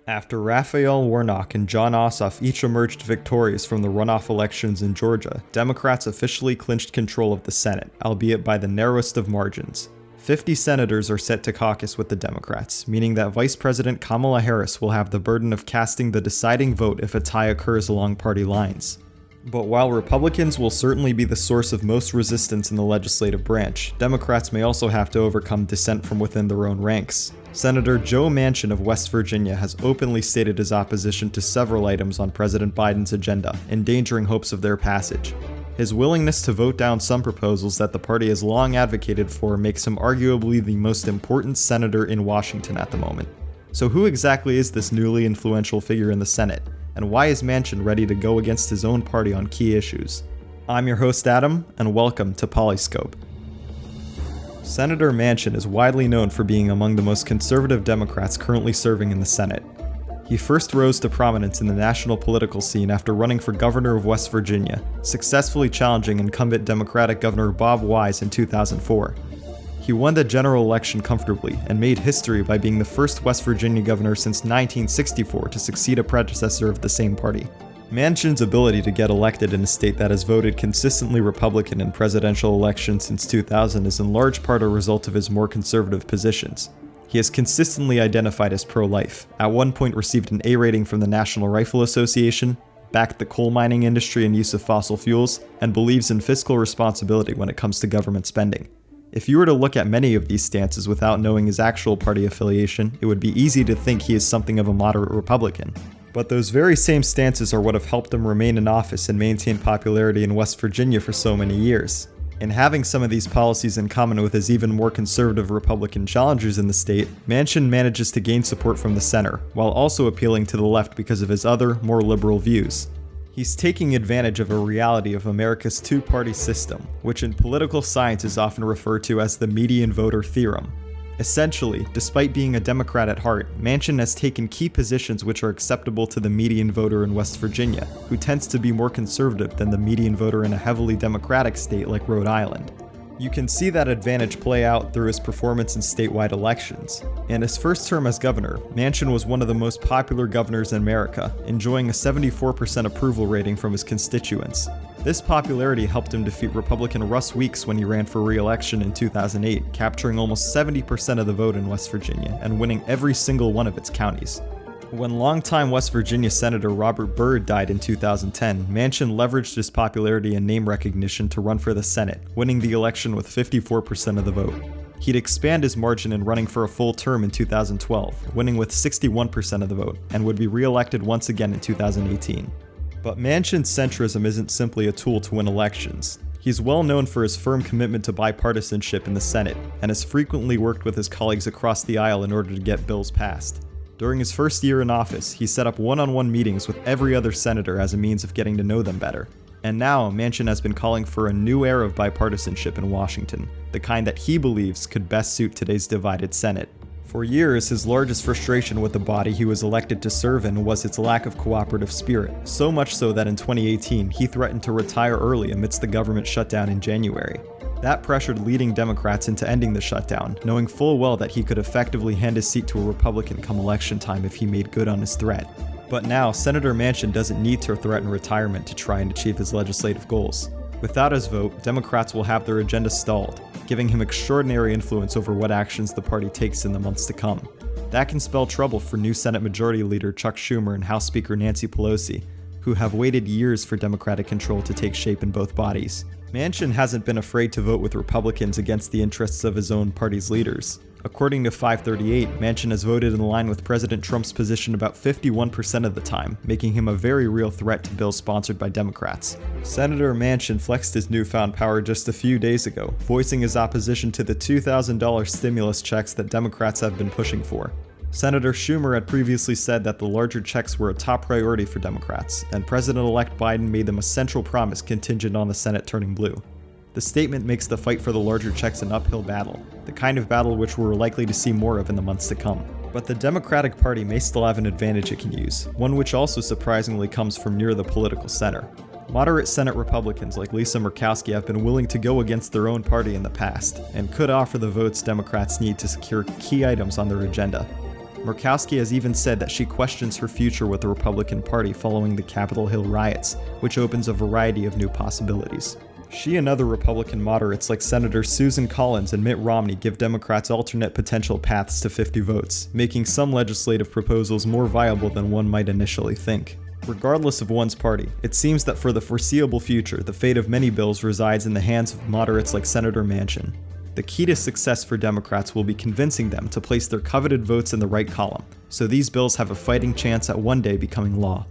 After Raphael, Warnock, and John Ossoff each emerged victorious from the runoff elections in Georgia, Democrats officially clinched control of the Senate, albeit by the narrowest of margins. 50 senators are set to caucus with the Democrats, meaning that Vice President Kamala Harris will have the burden of casting the deciding vote if a tie occurs along party lines. But while Republicans will certainly be the source of most resistance in the legislative branch, Democrats may also have to overcome dissent from within their own ranks. Senator Joe Manchin of West Virginia has openly stated his opposition to several items on President Biden's agenda, endangering hopes of their passage. His willingness to vote down some proposals that the party has long advocated for makes him arguably the most important senator in Washington at the moment. So who exactly is this newly influential figure in the Senate? And why is Manchin ready to go against his own party on key issues? I'm your host Adam, and welcome to PoliScope. Senator Manchin is widely known for being among the most conservative Democrats currently serving in the Senate. He first rose to prominence in the national political scene after running for governor of West Virginia, successfully challenging incumbent Democratic Governor Bob Wise in 2004. He won the general election comfortably and made history by being the first West Virginia governor since 1964 to succeed a predecessor of the same party. Manchin's ability to get elected in a state that has voted consistently Republican in presidential elections since 2000 is in large part a result of his more conservative positions. He has consistently identified as pro-life, at one point received an A rating from the National Rifle Association, backed the coal mining industry and use of fossil fuels, and believes in fiscal responsibility when it comes to government spending. If you were to look at many of these stances without knowing his actual party affiliation, it would be easy to think he is something of a moderate Republican. But those very same stances are what have helped him remain in office and maintain popularity in West Virginia for so many years. In having some of these policies in common with his even more conservative Republican challengers in the state, Manchin manages to gain support from the center, while also appealing to the left because of his other, more liberal views. He's taking advantage of a reality of America's two-party system, which in political science is often referred to as the median voter theorem. Essentially, despite being a Democrat at heart, Manchin has taken key positions which are acceptable to the median voter in West Virginia, who tends to be more conservative than the median voter in a heavily Democratic state like Rhode Island. You can see that advantage play out through his performance in statewide elections. In his first term as governor, Manchin was one of the most popular governors in America, enjoying a 74% approval rating from his constituents. This popularity helped him defeat Republican Russ Weeks when he ran for re-election in 2008, capturing almost 70% of the vote in West Virginia and winning every single one of its counties. When longtime West Virginia Senator Robert Byrd died in 2010, Manchin leveraged his popularity and name recognition to run for the Senate, winning the election with 54% of the vote. He'd expand his margin in running for a full term in 2012, winning with 61% of the vote, and would be re-elected once again in 2018. But Manchin's centrism isn't simply a tool to win elections. He's well known for his firm commitment to bipartisanship in the Senate, and has frequently worked with his colleagues across the aisle in order to get bills passed. During his first year in office, he set up one-on-one meetings with every other senator as a means of getting to know them better. And now, Manchin has been calling for a new era of bipartisanship in Washington, the kind that he believes could best suit today's divided Senate. For years, his largest frustration with the body he was elected to serve in was its lack of cooperative spirit, so much so that in 2018, he threatened to retire early amidst the government shutdown in January. That pressured leading Democrats into ending the shutdown, knowing full well that he could effectively hand his seat to a Republican come election time if he made good on his threat. But now, Senator Manchin doesn't need to threaten retirement to try and achieve his legislative goals. Without his vote, Democrats will have their agenda stalled, giving him extraordinary influence over what actions the party takes in the months to come. That can spell trouble for new Senate Majority Leader Chuck Schumer and House Speaker Nancy Pelosi, who have waited years for Democratic control to take shape in both bodies. Manchin hasn't been afraid to vote with Republicans against the interests of his own party's leaders. According to 538, Manchin has voted in line with President Trump's position about 51% of the time, making him a very real threat to bills sponsored by Democrats. Senator Manchin flexed his newfound power just a few days ago, voicing his opposition to the $2,000 stimulus checks that Democrats have been pushing for. Senator Schumer had previously said that the larger checks were a top priority for Democrats, and President-elect Biden made them a central promise contingent on the Senate turning blue. The statement makes the fight for the larger checks an uphill battle, the kind of battle which we're likely to see more of in the months to come. But the Democratic Party may still have an advantage it can use, one which also surprisingly comes from near the political center. Moderate Senate Republicans like Lisa Murkowski have been willing to go against their own party in the past, and could offer the votes Democrats need to secure key items on their agenda. Murkowski has even said that she questions her future with the Republican Party following the Capitol Hill riots, which opens a variety of new possibilities. She and other Republican moderates like Senators Susan Collins and Mitt Romney give Democrats alternate potential paths to 50 votes, making some legislative proposals more viable than one might initially think. Regardless of one's party, it seems that for the foreseeable future, the fate of many bills resides in the hands of moderates like Senator Manchin. The key to success for Democrats will be convincing them to place their coveted votes in the right column, so these bills have a fighting chance at one day becoming law.